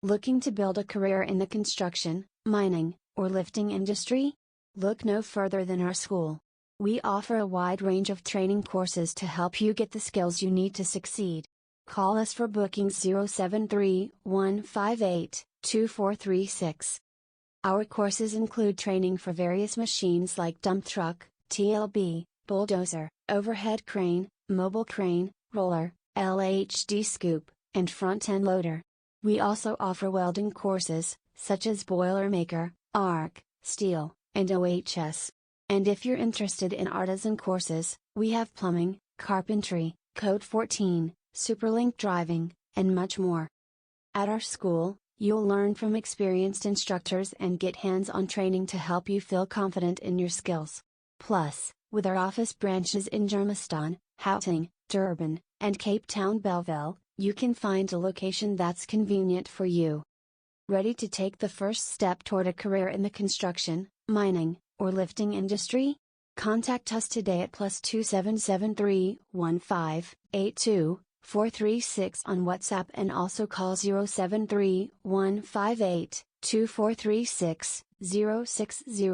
Looking to build a career in the construction, mining, or lifting industry? Look no further than our school. We offer a wide range of training courses to help you get the skills you need to succeed. Call us for bookings 073-158-2436. Our courses include training for various machines like dump truck, T.L.B, bulldozer, overhead crane, mobile crane, roller, LHD scoop, and front-end loader. We also offer welding courses, such as boilermaker, arc, steel, and OHS. And if you're interested in artisan courses, we have plumbing, carpentry, Code 14, SUPERLINK driving, and much more. At our school, you'll learn from experienced instructors and get hands-on training to help you feel confident in your skills. Plus, with our office branches in Germiston, Gauteng, Durban, and Cape Town Belleville, you can find a location that's convenient for you. Ready to take the first step toward a career in the construction, mining, or lifting industry? Contact us today at +2773 1582 436 on WhatsApp and also call 073 158 2436 060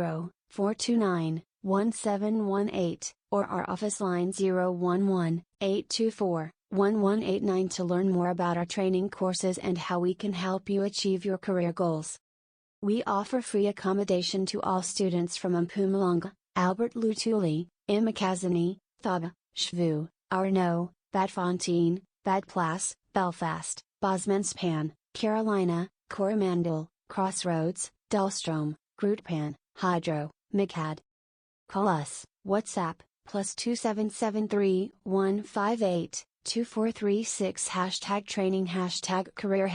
429 1718 or our office line 011 824 1189 to learn more about our training courses and how we can help you achieve your career goals. We offer free accommodation to all students from Mpumalanga, Albert Luthuli, eMkhazeni, Thaba, Shvu, Arno, Badfontein, Badplaas, Belfast, Bosmanspan, Carolina, Coromandel, Crossroads, Dullstroom, Grootpan, Hydro, Mikad. Call us, WhatsApp, +2773 158 2436 #training #career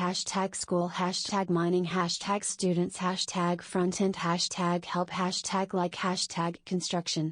#school #mining #students #frontend #help #like #construction.